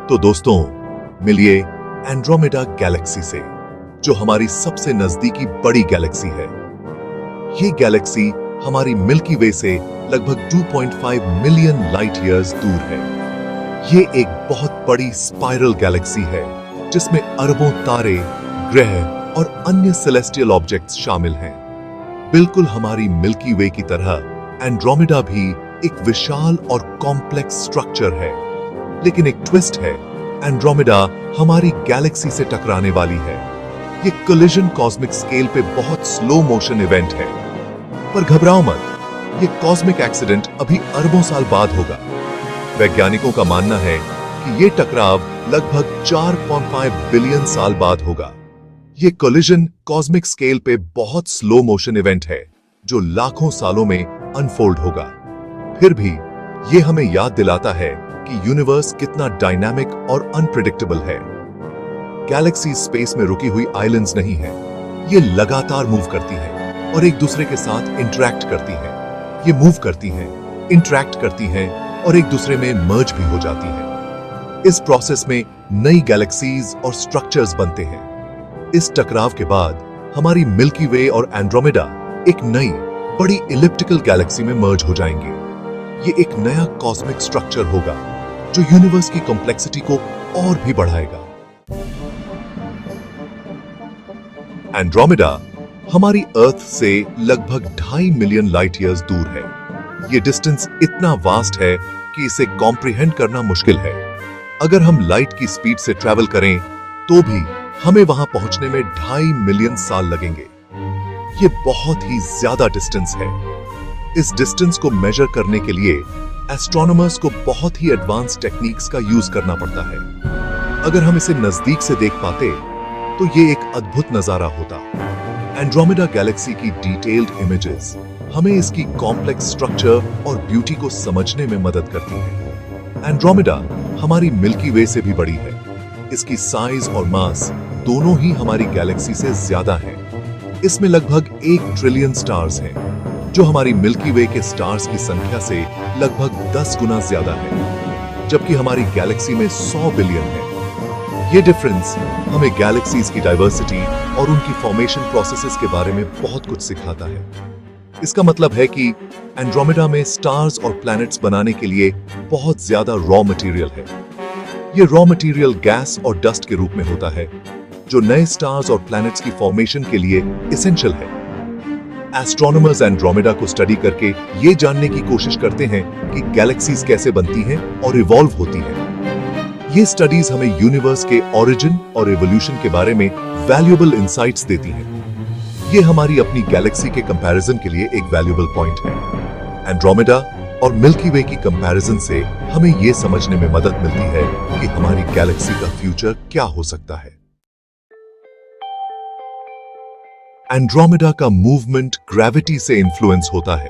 तो दोस्तों, मिलिए एंड्रोमेडा गैलेक्सी से, जो हमारी सबसे नजदीकी बड़ी गैलेक्सी है। ये गैलेक्सी हमारी मिल्की वे से लगभग 2.5 मिलियन लाइट ईयर्स दूर है। ये एक बहुत बड़ी स्पाइरल गैलेक्सी है जिसमें अरबों तारे, ग्रह और अन्य सेलेस्टियल ऑब्जेक्ट्स शामिल हैं। बिल्कुल हमारी मिल्की वे की तरह एंड्रोमेडा भी एक विशाल और कॉम्प्लेक्स स्ट्रक्चर है। लेकिन एक ट्विस्ट है, एंड्रोमेडा हमारी गैलेक्सी से टकराने वाली है। ये कोलिजन कॉस्मिक स्केल पे बहुत स्लो मोशन इवेंट है। पर घबराओ मत, ये कॉस्मिक एक्सीडेंट अभी अरबों साल बाद होगा। वैज्ञानिकों का मानना है कि ये टकराव लगभग 4.5 बिलियन साल बाद होगा। ये कोलिजन कॉस्मिक स्केल पे बहुत स्लो मोशन इवेंट है जो लाखों सालों में अनफोल्ड होगा। फिर भी ये हमें याद दिलाता है कि यूनिवर्स कितना डायनामिक और अनप्रेडिक्टेबल है। गैलेक्सी स्पेस में रुकी हुई आइलैंड्स नहीं है, ये लगातार मूव करती है और एक दूसरे के साथ इंटरैक्ट करती है। ये मूव करती हैं, इंटरैक्ट करती हैं और एक दूसरे में मर्ज भी हो जाती हैं। इस प्रोसेस में नई गैलेक्सीज और स्ट्रक्चर्स बनते हैं। इस टकराव के बाद हमारी मिल्की वे और एंड्रोमेडा एक नई बड़ी इलिप्टिकल गैलेक्सी में मर्ज हो जाएंगे। ये एक नया कॉस्मिक स्ट्रक्चर होगा जो यूनिवर्स की कॉम्प्लेक्सिटी को और भी बढ़ाएगा। एंड्रोमेडा हमारी अर्थ से लगभग 2.5 मिलियन लाइट ईयर्स दूर है। ये डिस्टेंस इतना वास्ट है कि इसे कॉम्प्रिहेंड करना मुश्किल है। अगर हम लाइट की स्पीड से ट्रैवल करें तो भी हमें वहां पहुंचने में 2.5 मिलियन साल लगेंगे। ये बहुत ही ज्यादा डिस्टेंस है। इस डिस्टेंस को मेजर करने के लिए एस्ट्रोनॉमर्स को बहुत ही एडवांस टेक्निक्स का यूज करना पड़ता है। अगर हम इसे नजदीक से देख पाते तो ये एक अद्भुत नजारा होता। एंड्रोमेडा गैलेक्सी की डिटेल्ड इमेजेस हमें इसकी कॉम्प्लेक्स स्ट्रक्चर और ब्यूटी को समझने में मदद करती है। एंड्रोमेडा हमारी मिल्की वे से भी बड़ी है। इसकी साइज और मास दोनों ही हमारी गैलेक्सी से ज्यादा है। इसमें लगभग 1 ट्रिलियन स्टार्स हैं, जो हमारी मिल्की वे के स्टार्स की संख्या से लगभग 10 गुना ज्यादा है, जबकि हमारी गैलेक्सी में 100 बिलियन है। ये डिफरेंस हमें गैलेक्सीज की डाइवर्सिटी और उनकी फॉर्मेशन प्रोसेसेस के बारे में बहुत कुछ सिखाता है। इसका मतलब है कि एंड्रोमेडा में स्टार्स और प्लैनेट्स बनाने के लिए बहुत ज्यादा रॉ मटेरियल है। ये रॉ मटेरियल गैस और डस्ट के रूप में होता है, जो नए स्टार्स और प्लैनेट्स की फॉर्मेशन के लिए एसेंशियल है। एस्ट्रोनॉमर्स एंड्रोमेडा को स्टडी करके ये जानने की कोशिश करते हैं कि गैलेक्सीज कैसे बनती हैं और इवॉल्व होती हैं। ये स्टडीज हमें यूनिवर्स के ओरिजिन और एवोल्यूशन के बारे में वैल्यूएबल इंसाइट्स देती हैं। ये हमारी अपनी गैलेक्सी के कंपैरिजन के लिए एक वैल्यूएबल पॉइंट है। एंड्रोमेडा और मिल्की वे की कंपैरिजन से हमें ये समझने में मदद मिलती है कि हमारी गैलेक्सी का फ्यूचर क्या हो सकता है। एंड्रोमेडा का मूवमेंट ग्रेविटी से इन्फ्लुएंस होता है।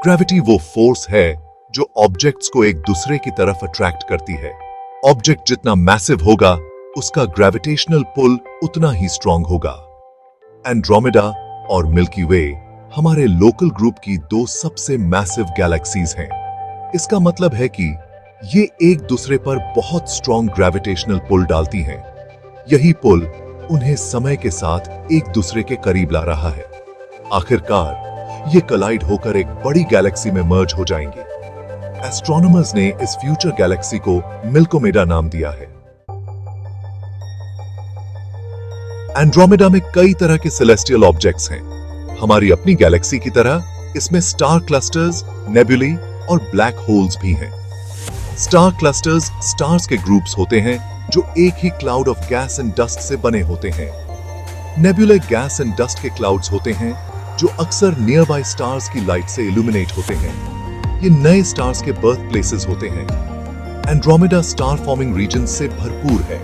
ग्रेविटी वो फोर्स है जो ऑब्जेक्ट्स को एक दूसरे की तरफ अट्रैक्ट करती है। ऑब्जेक्ट जितना मैसिव होगा, उसका ग्रेविटेशनल पुल उतना ही स्ट्रांग होगा। एंड्रोमेडा और मिल्की वे हमारे लोकल ग्रुप की 2 सबसे मैसिव गैलेक्सीज हैं। इसका मतलब है कि ये एक दूसरे पर बहुत स्ट्रांग ग्रेविटेशनल पुल डालती हैं। यही पुल उन्हें समय के साथ एक दूसरे के करीब ला रहा है। आखिरकार ये कोलाइड होकर एक बड़ी गैलेक्सी में मर्ज हो जाएंगी। एस्ट्रोनॉमर्स ने इस फ्यूचर गैलेक्सी को मिल्कोमेडा नाम दिया है। एंड्रोमेडा में कई तरह के सेलेस्टियल ऑब्जेक्ट्स हैं। हमारी अपनी गैलेक्सी की तरह इसमें स्टार क्लस्टर्स, नेबुले और ब्लैक होल्स भी हैं। स्टार क्लस्टर्स स्टार्स के ग्रुप्स होते हैं जो एक ही cloud of gas and dust से बने होते हैं। नेबुले गैस एंड डस्ट के क्लाउड्स होते हैं जो अक्सर नियर बाय स्टार्स की लाइट से इल्यूमिनेट होते हैं। ये नए स्टार्स के बर्थ प्लेसेस होते हैं। एंड्रोमेडा स्टार फॉर्मिंग रीजन से भरपूर है।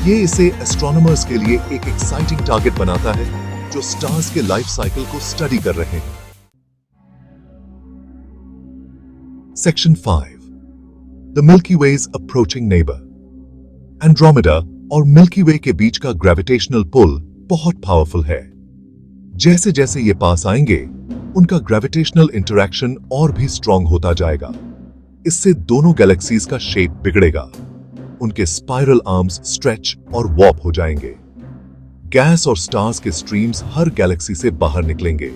ये इसे एस्ट्रोनॉमर्स के लिए एक एक्साइटिंग टारगेट बनाता है जो स्टार्स के लाइफ साइकिल को स्टडी कर रहे हैं। Section 5, the milky way approaching neighbour. Andromeda और मिल्की वे के बीच का ग्रेविटेशनल पुल बहुत पावरफुल है। जैसे जैसे ये पास आएंगे, उनका ग्रेविटेशनल इंटरैक्शन और भी स्ट्रांग होता जाएगा। इससे दोनों गैलेक्सीज का शेप बिगड़ेगा। उनके स्पाइरल आर्म्स स्ट्रेच और वॉर्प हो जाएंगे। गैस और स्टार्स के स्ट्रीम्स हर गैलेक्सी से बाहर निकलेंगे।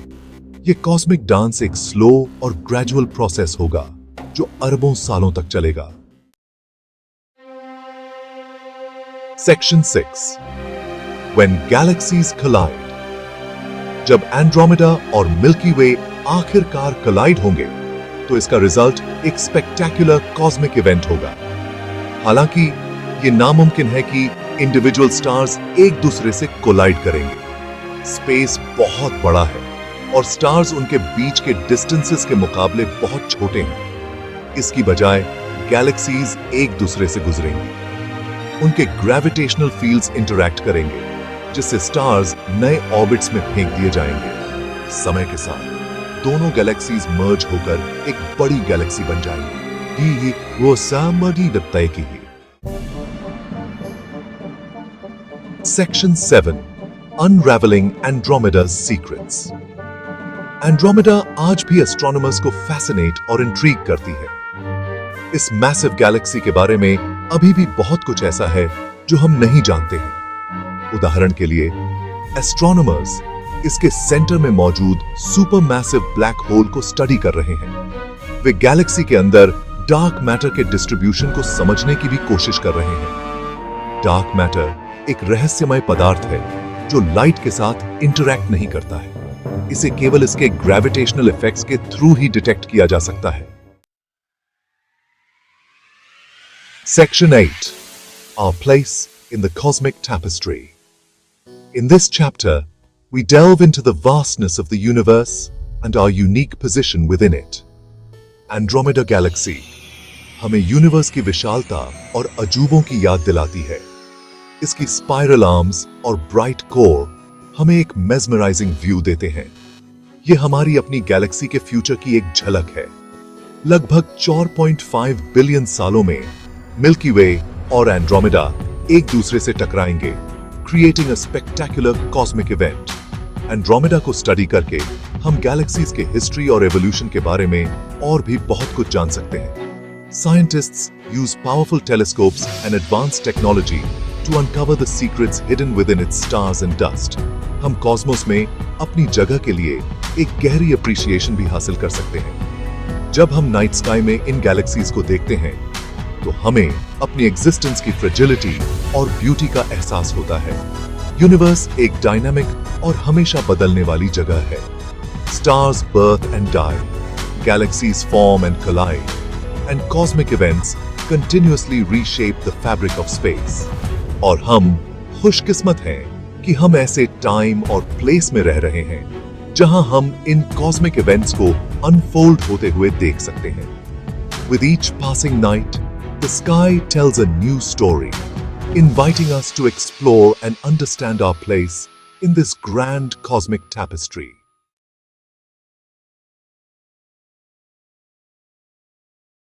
ये कॉस्मिक डांस एक स्लो और ग्रेजुअल प्रोसेस होगा जो अरबों सालों तक चलेगा। Section 6 When Galaxies Collide। जब एंड्रोमेडा और मिल्की वे आखिरकार कोलाइड होंगे तो इसका रिजल्ट एक स्पेक्टेक्युलर कॉस्मिक इवेंट होगा। हालांकि यह नामुमकिन है कि इंडिविजुअल स्टार्स एक दूसरे से कोलाइड करेंगे। स्पेस बहुत बड़ा है और स्टार्स उनके बीच के डिस्टेंसेस के मुकाबले बहुत छोटे हैं। इसकी बजाय गैलेक्सीज एक दूसरे से गुजरेंगी। उनके ग्रेविटेशनल फील्ड्स इंटरैक्ट करेंगे जिससे स्टार्स नए ऑर्बिट्स में फेंक दिए जाएंगे। समय के साथ दोनों गैलेक्सीज मर्ज होकर एक बड़ी गैलेक्सी बन जाएंगी। वो सामरी दत्ताई की ही। Section 7 Unraveling Andromeda's Secrets। Andromeda आज भी एस्ट्रोनॉमर्स को फैसिनेट और इंट्रीग करती है। इस मैसिव गैलेक्सी के बारे में अभी भी बहुत कुछ ऐसा है जो हम नहीं जानते हैं। उदाहरण के लिए एस्ट्रोनॉमर्स इसके सेंटर में मौजूद सुपर मैसिव ब्लैक होल को स्टडी कर रहे हैं। वे गैलेक्सी के अंदर डार्क मैटर के डिस्ट्रीब्यूशन को समझने की भी कोशिश कर रहे हैं। डार्क मैटर एक रहस्यमय पदार्थ है जो लाइट के साथ इंटरैक्ट नहीं करता है। इसे केवल इसके ग्रेविटेशनल इफेक्ट्स के थ्रू ही डिटेक्ट किया जा सकता है। Section 8 Our Place in the Cosmic Tapestry। In this chapter, we delve into the vastness of the universe and our unique position within it। Andromeda Galaxy हमें यूनिवर्स की विशालता और अजूबों की याद दिलाती है। इसकी स्पाइरल आर्म्स और ब्राइट कोर हमें एक मेस्मराइजिंग व्यू देते हैं। ये हमारी अपनी गैलेक्सी के फ्यूचर की एक झलक है। लगभग 4.5 बिलियन सालों में मिल्की वे और एंड्रोमेडा एक दूसरे से टकराएंगे, creating a spectacular cosmic event. Andromeda को स्टडी करके हम गैलेक्सीज के हिस्ट्री और एवोल्यूशन के बारे में और भी बहुत कुछ जान सकते हैं। Scientists use powerful telescopes and advanced technology to uncover the secrets hidden within its stars and dust. हम कॉस्मोस में अपनी जगह के लिए एक गहरी अप्रिसिएशन भी हासिल कर सकते हैं। जब हम नाइट स्काई में इन गैलेक्सीज को देखते हैं तो हमें अपनी एग्जिस्टेंस की फ्रेजिलिटी और ब्यूटी का एहसास होता है। यूनिवर्स एक डायनामिक और हमेशा बदलने वाली जगह है। Stars birth and die, galaxies form and collide, and cosmic events continuously reshape the fabric of space. और हम खुशकिस्मत हैं कि हम ऐसे टाइम और प्लेस में रह रहे हैं जहां हम इन कॉस्मिक इवेंट्स को अनफोल्ड होते हुए देख सकते हैं। With each passing night, the sky tells a new story, inviting us to explore and understand our place in this grand cosmic tapestry.